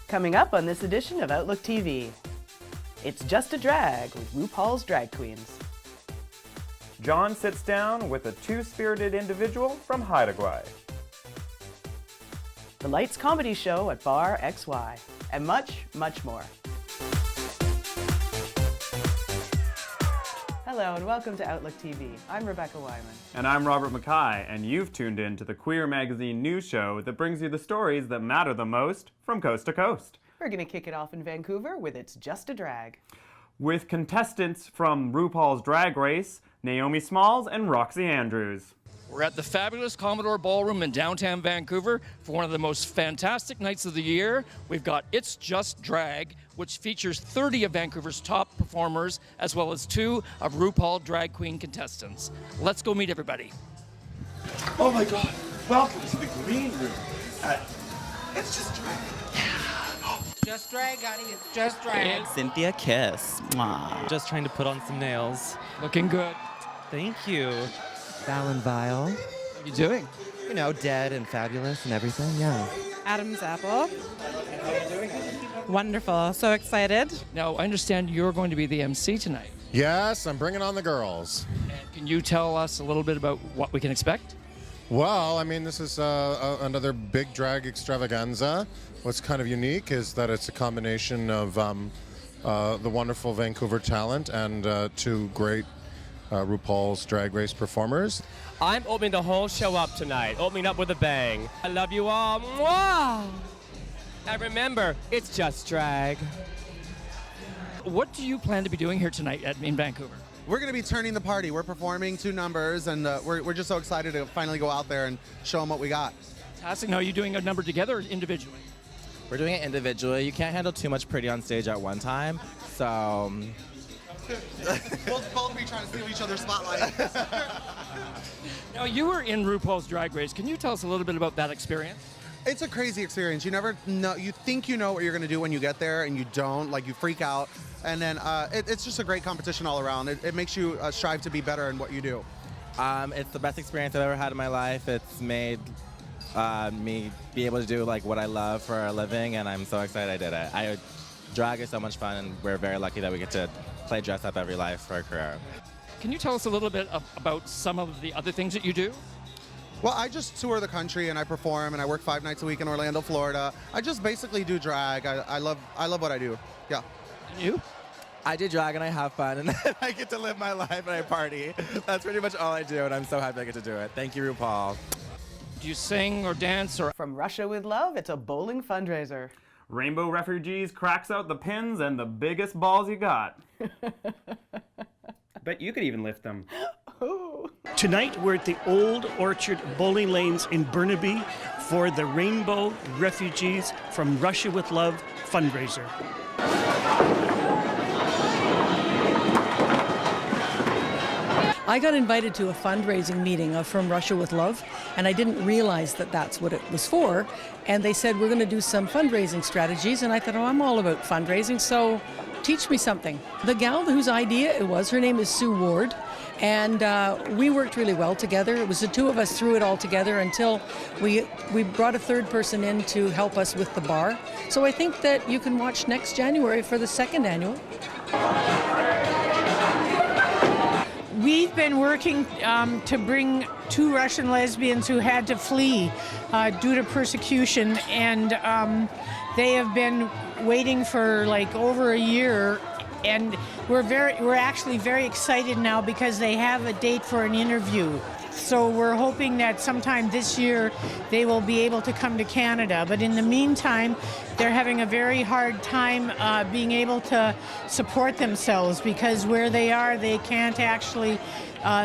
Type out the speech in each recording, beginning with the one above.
Coming up on this edition of Outlook TV, it's Just a Drag with RuPaul's drag queens. John sits down with a two-spirited individual from Haida Gwai. The Lights Comedy Show at Bar XY, and much, much more. Hello and welcome to Outlook TV. I'm Rebecca Wyman. And I'm Robert Mackay, and you've tuned in to the Queer Magazine news show that brings you the stories that matter the most from coast to coast. We're going to kick it off in Vancouver with It's Just a Drag. With contestants from RuPaul's Drag Race, Naomi Smalls and Roxy Andrews. We're at the fabulous Commodore Ballroom in downtown Vancouver for one of the most fantastic nights of the year. We've got It's Just Drag, which features 30 of Vancouver's top performers, as well as 2 of RuPaul drag queen contestants. Let's go meet everybody. Oh my God, welcome to the green room. It's Just Drag. Just drag, honey, it's just drag. Cynthia Kiss. Mwah. Just trying to put on some nails. Looking good. Thank you. Fallon Vile. What are you doing? You know, dead and fabulous and everything, yeah. Adam's Apple. Wonderful. So excited. Now, I understand you're going to be the MC tonight. Yes, I'm bringing on the girls. And can you tell us a little bit about what we can expect? Well, I mean, this is another big drag extravaganza. What's kind of unique is that it's a combination of the wonderful Vancouver talent and 2 great RuPaul's Drag Race performers. I'm opening the whole show up tonight, opening up with a bang. I love you all. Mwah! And remember, it's just drag. What do you plan to be doing here tonight in Vancouver? We're going to be turning the party. We're performing 2 numbers, and we're just so excited to finally go out there and show them what we got. Fantastic. Now, are you doing a number together or individually? We're doing it individually. You can't handle too much pretty on stage at one time, so... We'll both be trying to steal each other's spotlight. Now, you were in RuPaul's Drag Race. Can you tell us a little bit about that experience? It's a crazy experience. You never know. You think you know what you're going to do when you get there, and you don't. Like, you freak out. And then it's just a great competition all around. It makes you strive to be better in what you do. It's the best experience I've ever had in my life. It's made me be able to do like what I love for a living, and I'm so excited I did it. Drag is so much fun, and we're very lucky that we get to play dress up every life for our career. Can you tell us a little bit about some of the other things that you do? Well, I just tour the country and I perform, and I work 5 nights a week in Orlando, Florida. I just basically do drag. I love what I do. Yeah. And you? I do drag and I have fun, and then I get to live my life and I party. That's pretty much all I do, and I'm so happy I get to do it. Thank you, RuPaul. Do you sing or dance or... From Russia with Love, it's a bowling fundraiser. Rainbow Refugees cracks out the pins and the biggest balls you got. Bet you could even lift them. Ooh. Tonight we're at the Old Orchard Bowling Lanes in Burnaby for the Rainbow Refugees from Russia with Love fundraiser. I got invited to a fundraising meeting of From Russia with Love, and I didn't realize that that's what it was for. And they said, we're going to do some fundraising strategies, and I thought, oh, I'm all about fundraising, so teach me something. The gal whose idea it was, her name is Sue Ward, and we worked really well together. It was the 2 of us threw it all together until we brought a 3rd person in to help us with the bar. So I think that you can watch next January for the 2nd annual. We've been working to bring 2 Russian lesbians who had to flee due to persecution, and they have been waiting for like over a year, and we're actually very excited now because they have a date for an interview. So we're hoping that sometime this year they will be able to come to Canada. But in the meantime, they're having a very hard time being able to support themselves because where they are, they can't actually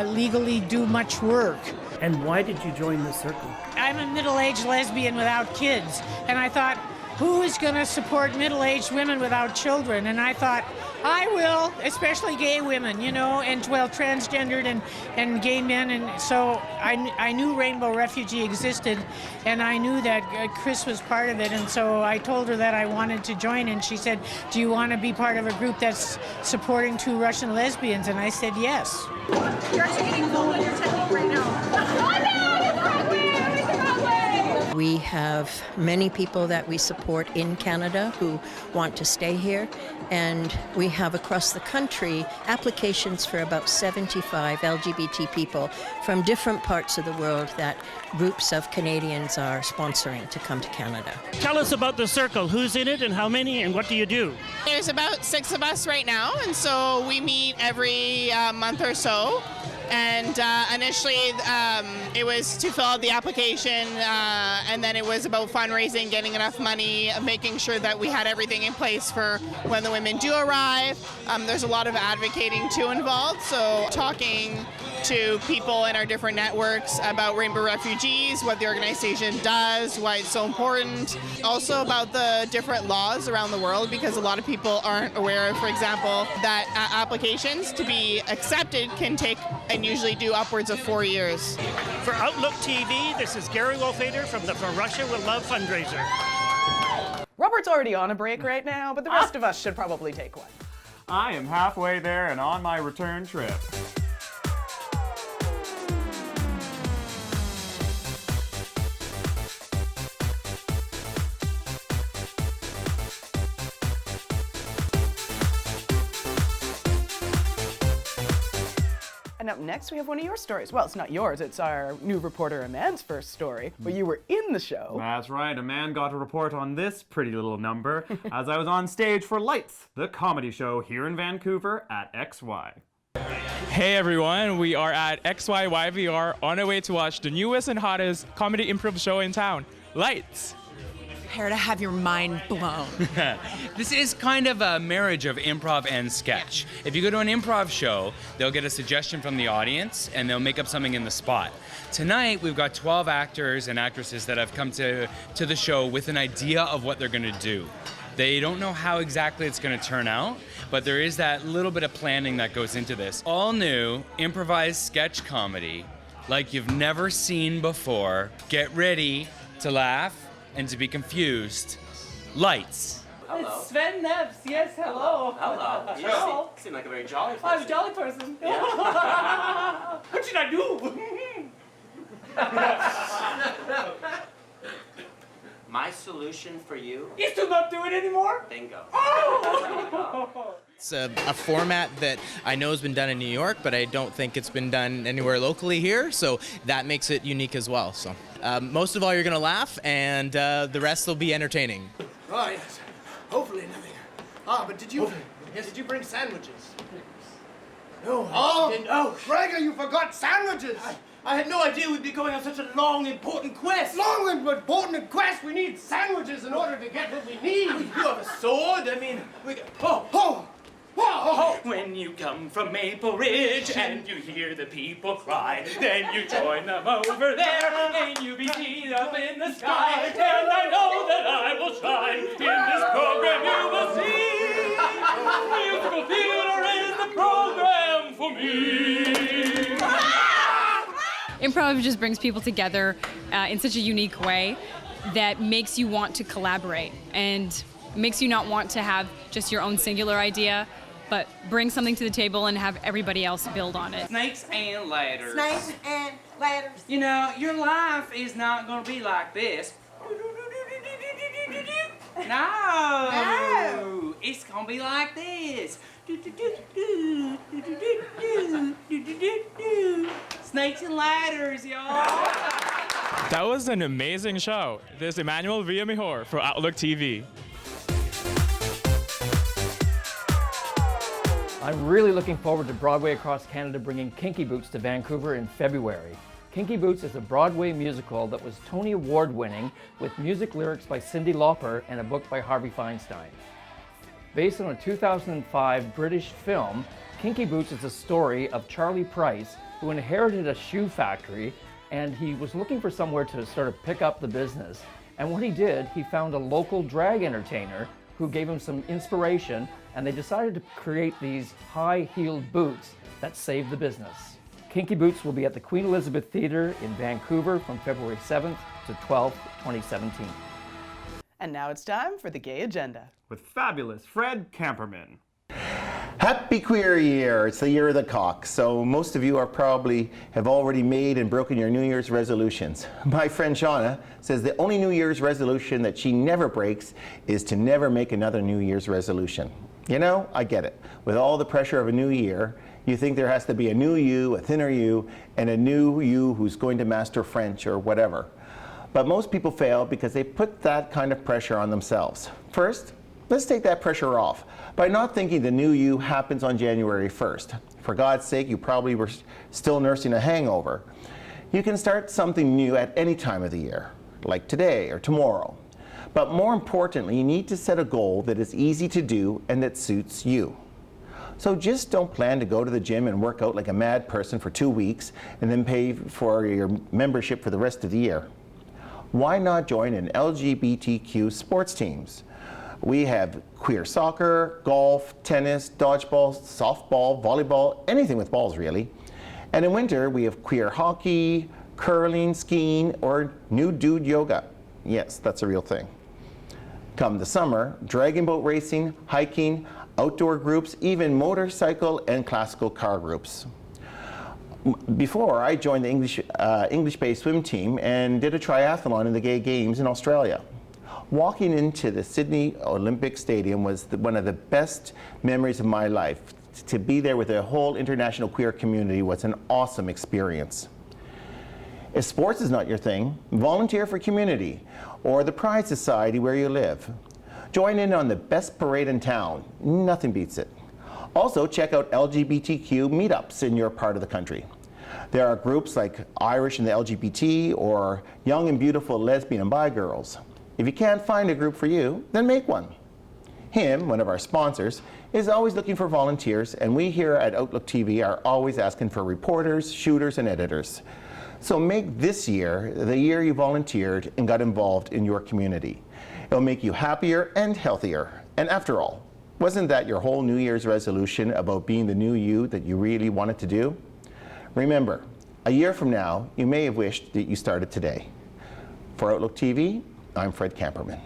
legally do much work. And why did you join the circle? I'm a middle-aged lesbian without kids, and I thought, who is going to support middle-aged women without children? And I thought, I will, especially gay women, you know, and well, transgendered and gay men. And so I knew Rainbow Refugee existed, and I knew that Chris was part of it. And so I told her that I wanted to join, and she said, do you want to be part of a group that's supporting 2 Russian lesbians? And I said, yes. You're actually getting cold when you're technique right now. Oh no, it's Broadway! It's Broadway! We have many people that we support in Canada who want to stay here, and we have across the country applications for about 75 LGBT people from different parts of the world that groups of Canadians are sponsoring to come to Canada. Tell us about the circle. Who's in it and how many and what do you do? There's about 6 of us right now, and so we meet every month or so. And initially, it was to fill out the application, and then it was about fundraising, getting enough money, making sure that we had everything in place for when the women do arrive. There's a lot of advocating too involved, so talking to people in our different networks about Rainbow Refugees, what the organization does, why it's so important. Also about the different laws around the world, because a lot of people aren't aware of, for example, that applications to be accepted can take and usually do upwards of 4 years. For Outlook TV, this is Gary Wolfader from the For Russia with Love fundraiser. Robert's already on a break right now, but the rest of us should probably take one. I am halfway there and on my return trip. And up next, we have one of your stories. Well, it's not yours, it's our new reporter Aman's first story, but you were in the show. That's right, a man got a report on this pretty little number as I was on stage for Lights, the comedy show here in Vancouver at XY. Hey everyone, we are at XYYVR on our way to watch the newest and hottest comedy improv show in town, Lights. Prepare to have your mind blown. This is kind of a marriage of improv and sketch. If you go to an improv show, they'll get a suggestion from the audience and they'll make up something in the spot. Tonight, we've got 12 actors and actresses that have come to the show with an idea of what they're gonna do. They don't know how exactly it's gonna turn out, but there is that little bit of planning that goes into this. All new, improvised sketch comedy, like you've never seen before. Get ready to laugh and to be confused. Lights. Hello. It's Sven Neves. Yes, hello. Hello. You seem like a very jolly person. I'm a jolly person. Yeah. What should I do? My solution for you is to not do it anymore. Bingo. Oh! It's a format that I know has been done in New York, but I don't think it's been done anywhere locally here, so that makes it unique as well. So most of all, you're going to laugh, and the rest will be entertaining. Oh, yes. Hopefully nothing. Ah, but did you bring sandwiches? No. Oh, Gregor, you forgot sandwiches! I had no idea we'd be going on such a long, important quest. Long and important quest? We need sandwiches in order to get what we need. You have a sword? I mean, we got... Oh! When you come from Maple Ridge and you hear the people cry, then you join them over there and you be seen up in the sky. And I know that I will shine. In this program you will see musical theater is the program for me. Improv just brings people together in such a unique way that makes you want to collaborate and makes you not want to have just your own singular idea, but bring something to the table and have everybody else build on it. Snakes and ladders. Snakes and ladders. You know, your life is not going to be like this. No. It's going to be like this. Snakes and ladders, y'all. That was an amazing show. This is Emmanuel Villamejor for Outlook TV. I'm really looking forward to Broadway Across Canada bringing Kinky Boots to Vancouver in February. Kinky Boots is a Broadway musical that was Tony Award winning with music lyrics by Cyndi Lauper and a book by Harvey Feinstein. Based on a 2005 British film, Kinky Boots is a story of Charlie Price, who inherited a shoe factory, and he was looking for somewhere to sort of pick up the business. And what he did, he found a local drag entertainer who gave him some inspiration, and they decided to create these high-heeled boots that saved the business. Kinky Boots will be at the Queen Elizabeth Theatre in Vancouver from February 7th to 12th, 2017. And now it's time for the Gay Agenda. With fabulous Fred Camperman. Happy Queer Year! It's the year of the cock, so most of you are probably have already made and broken your New Year's resolutions. My friend Shauna says the only New Year's resolution that she never breaks is to never make another New Year's resolution. You know, I get it. With all the pressure of a new year, you think there has to be a new you, a thinner you, and a new you who's going to master French or whatever. But most people fail because they put that kind of pressure on themselves. First, let's take that pressure off by not thinking the new you happens on January 1st. For God's sake, you probably were still nursing a hangover. You can start something new at any time of the year, like today or tomorrow. But more importantly, you need to set a goal that is easy to do and that suits you. So just don't plan to go to the gym and work out like a mad person for 2 weeks and then pay for your membership for the rest of the year. Why not join an LGBTQ sports teams? We have queer soccer, golf, tennis, dodgeball, softball, volleyball, anything with balls really. And in winter, we have queer hockey, curling, skiing, or nude dude yoga. Yes, that's a real thing. Come the summer, dragon boat racing, hiking, outdoor groups, even motorcycle and classical car groups. Before, I joined the English-based swim team and did a triathlon in the Gay Games in Australia. Walking into the Sydney Olympic Stadium was one of the best memories of my life. To be there with a whole international queer community was an awesome experience. If sports is not your thing, volunteer for community or the Pride Society where you live. Join in on the best parade in town. Nothing beats it. Also, check out LGBTQ meetups in your part of the country. There are groups like Irish and the LGBT or Young and Beautiful Lesbian and Bi Girls. If you can't find a group for you, then make one. Him, one of our sponsors, is always looking for volunteers, and we here at Outlook TV are always asking for reporters, shooters, and editors. So make this year the year you volunteered and got involved in your community. It'll make you happier and healthier. And after all, wasn't that your whole New Year's resolution about being the new you that you really wanted to do? Remember, a year from now, you may have wished that you started today. For Outlook TV, I'm Fred Camperman.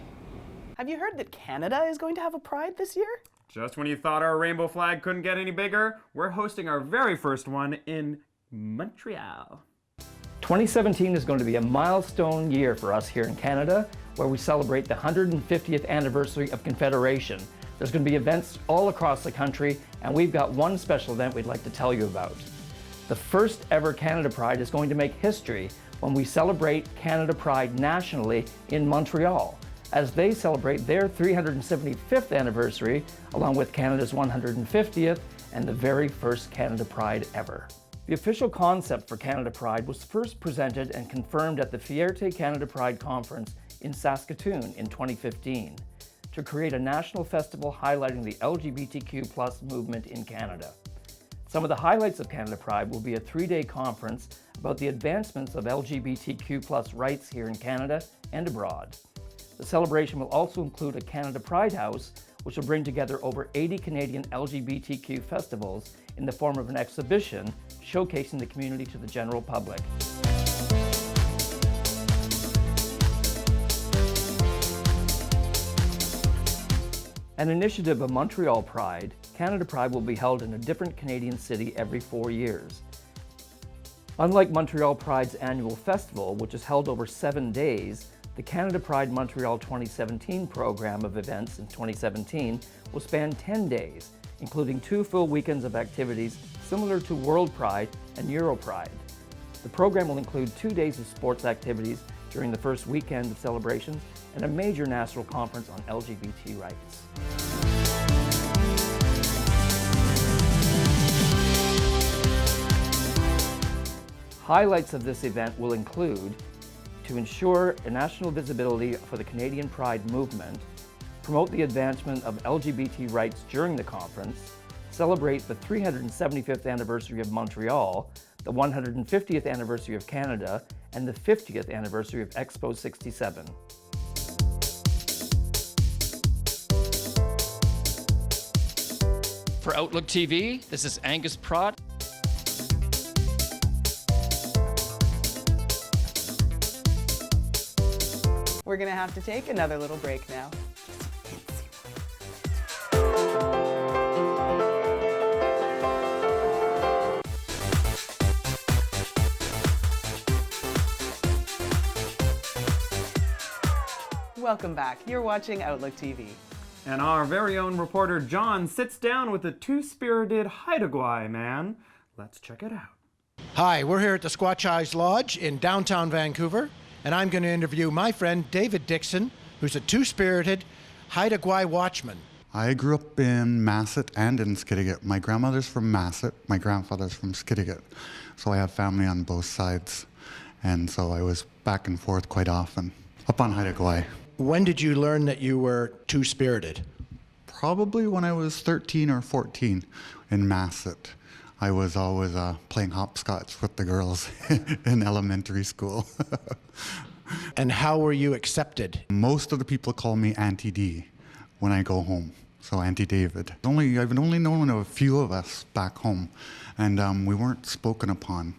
Have you heard that Canada is going to have a Pride this year? Just when you thought our rainbow flag couldn't get any bigger, we're hosting our very first one in Montreal. 2017 is going to be a milestone year for us here in Canada, where we celebrate the 150th anniversary of Confederation. There's going to be events all across the country, and we've got one special event we'd like to tell you about. The first ever Canada Pride is going to make history when we celebrate Canada Pride nationally in Montreal, as they celebrate their 375th anniversary, along with Canada's 150th and the very first Canada Pride ever. The official concept for Canada Pride was first presented and confirmed at the Fierté Canada Pride Conference in Saskatoon in 2015 to create a national festival highlighting the LGBTQ+ movement in Canada. Some of the highlights of Canada Pride will be a 3-day conference about the advancements of LGBTQ+ rights here in Canada and abroad. The celebration will also include a Canada Pride House, which will bring together over 80 Canadian LGBTQ festivals in the form of an exhibition showcasing the community to the general public. An initiative of Montreal Pride, Canada Pride will be held in a different Canadian city every 4 years. Unlike Montreal Pride's annual festival, which is held over 7 days, the Canada Pride Montreal 2017 program of events in 2017 will span 10 days, including 2 full weekends of activities similar to World Pride and Euro Pride. The program will include 2 days of sports activities during the first weekend of celebrations and a major national conference on LGBT rights. Highlights of this event will include to ensure a national visibility for the Canadian Pride movement, promote the advancement of LGBT rights during the conference, celebrate the 375th anniversary of Montreal, the 150th anniversary of Canada, and the 50th anniversary of Expo 67. For Outlook TV, this is Angus Prott. We're going to have to take another little break now. welcome back. You're watching Outlook TV. And our very own reporter John sits down with the two-spirited Haida Gwai man. Let's check it out. Hi, we're here at the Squatch Eyes Lodge in downtown Vancouver, and I'm going to interview my friend David Dixon, who's a two-spirited Haida Gwai watchman. I grew up in Masset and in Skidegate. My grandmother's from Masset, my grandfather's from Skidegate. So I have family on both sides. And so I was back and forth quite often, up on Haida Gwai. When did you learn that you were two-spirited? Probably when I was 13 or 14 in Masset. I was always playing hopscotch with the girls in elementary school. And how were you accepted? Most of the people call me Auntie D when I go home. So Auntie David. I've only known a few of us back home, and we weren't spoken upon.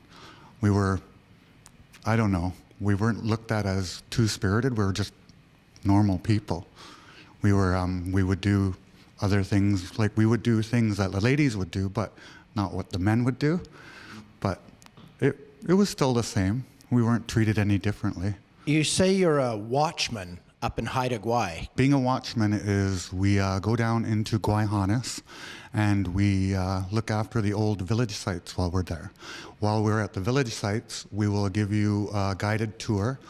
We were, I don't know, we weren't looked at as two-spirited. We were just normal people. We would do other things, like we would do things that the ladies would do, but not what the men would do. But it was still the same. We weren't treated any differently. You say you're a watchman up in Haida Gwai. Being a watchman is we go down into Gwaihanis and we look after the old village sites while we're there. While we're at the village sites, we will give you a guided tour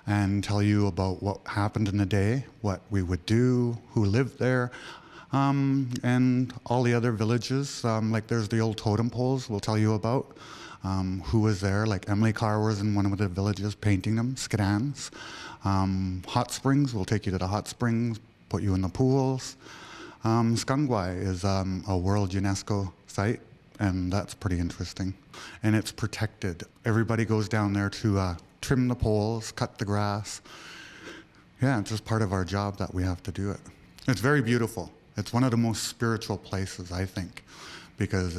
and tell you about what happened in the day, what we would do, who lived there, and all the other villages. Like there's the old totem poles we'll tell you about, who was there. Like Emily Carr was in one of the villages painting them, Skidans. Hot springs, we'll take you to the hot springs, put you in the pools. Skungwai is a World UNESCO site, and that's pretty interesting. And it's protected. Everybody goes down there to trim the poles, cut the grass. Yeah, it's just part of our job that we have to do it. It's very beautiful. It's one of the most spiritual places, I think, because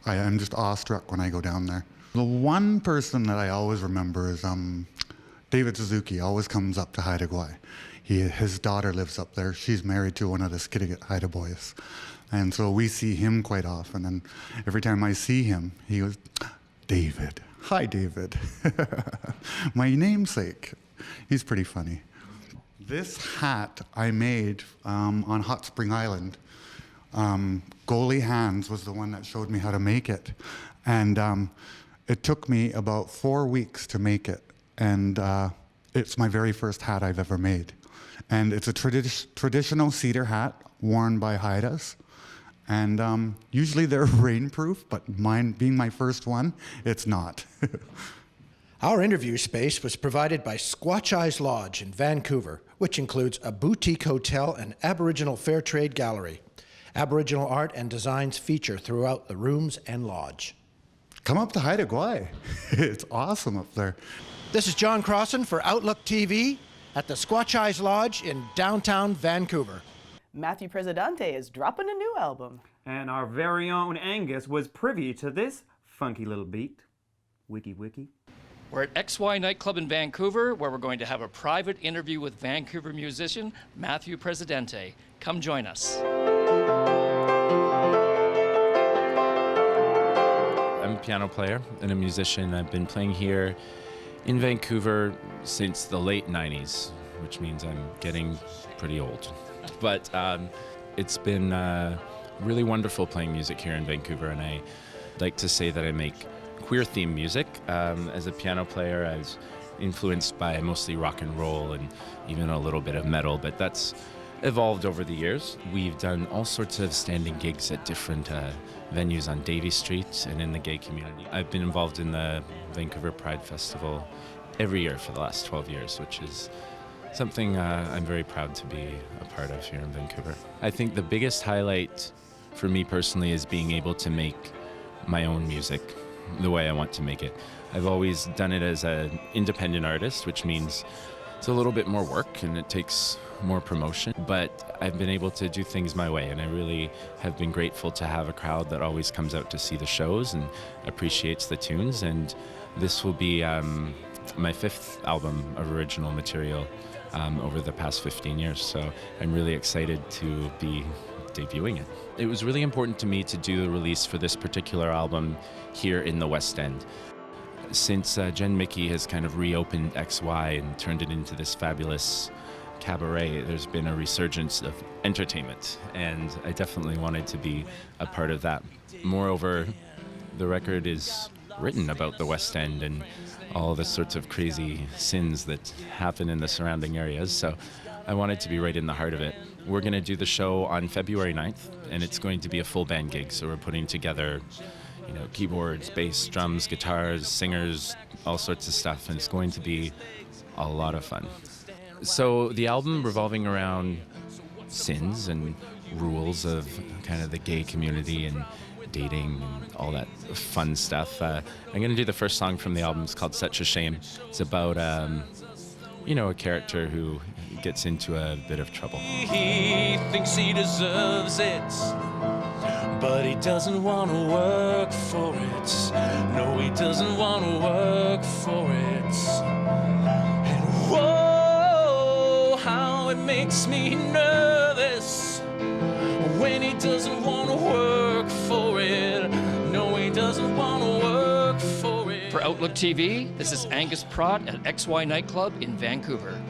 I'm just awestruck when I go down there. The one person that I always remember is David Suzuki. Always comes up to Haida Gwai. His daughter lives up there. She's married to one of the Skidegate Haida boys. And so we see him quite often. And every time I see him, he goes, David. Hi, David. My namesake. He's pretty funny. This hat I made on Hot Spring Island. Goalie Hans was the one that showed me how to make it. And it took me about 4 weeks to make it. And it's my very first hat I've ever made. And it's a traditional cedar hat worn by Haidas. And usually they're rainproof, but mine being my first one, it's not. Our interview space was provided by Squatch Eyes Lodge in Vancouver, which includes a boutique hotel and Aboriginal Fair Trade Gallery. Aboriginal art and designs feature throughout the rooms and lodge. Come up to Haida Gwai. It's awesome up there. This is John Crossan for Outlook TV at the Squatch Eyes Lodge in downtown Vancouver. Matthew Presidente is dropping a new album. And our very own Angus was privy to this funky little beat. Wiki. We're at XY Nightclub in Vancouver, where we're going to have a private interview with Vancouver musician Matthew Presidente. Come join us. I'm a piano player and a musician. I've been playing here in Vancouver since the late 90s, which means I'm getting pretty old. But it's been really wonderful playing music here in Vancouver, and I like to say that I make queer-themed music. As a piano player, I was influenced by mostly rock and roll and even a little bit of metal, but that's evolved over the years. We've done all sorts of standing gigs at different venues on Davie Street and in the gay community. I've been involved in the Vancouver Pride Festival every year for the last 12 years, which is something I'm very proud to be a part of here in Vancouver. I think the biggest highlight for me personally is being able to make my own music the way I want to make it. I've always done it as an independent artist, which means it's a little bit more work and it takes more promotion, but I've been able to do things my way, and I really have been grateful to have a crowd that always comes out to see the shows and appreciates the tunes. And this will be my 5th album of original material over the past 15 years, so I'm really excited to be debuting it. It was really important to me to do the release for this particular album here in the West End. since Jen Mickey has kind of reopened XY and turned it into this fabulous cabaret, there's been a resurgence of entertainment, and I definitely wanted to be a part of that. Moreover, the record is written about the West End and all the sorts of crazy sins that happen in the surrounding areas, so I wanted to be right in the heart of it. We're going to do the show on February 9th, and it's going to be a full band gig, so we're putting together keyboards, bass, drums, guitars, singers, all sorts of stuff, and it's going to be a lot of fun. So the album revolving around sins and rules of kind of the gay community and dating and all that fun stuff. I'm going to do the first song from the album. It's called Such a Shame. It's about, a character who gets into a bit of trouble. He thinks he deserves it, but he doesn't want to work for it. No, he doesn't want to work for it. And whoa, how it makes me nervous when he doesn't want to work for it. No, he doesn't want to work for it. For Outlook TV, this is Angus Pratt at XY Nightclub in Vancouver.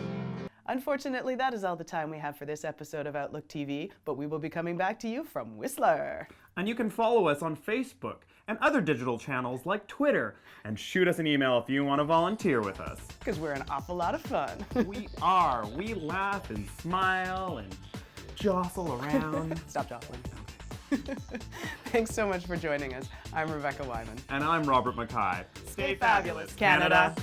Unfortunately, that is all the time we have for this episode of Outlook TV, but we will be coming back to you from Whistler. And you can follow us on Facebook and other digital channels like Twitter, and shoot us an email if you want to volunteer with us. Because we're an awful lot of fun. We are. We laugh and smile and jostle around. Stop jostling. Thanks so much for joining us. I'm Rebecca Wyman. And I'm Robert Mackay. Stay fabulous, Canada.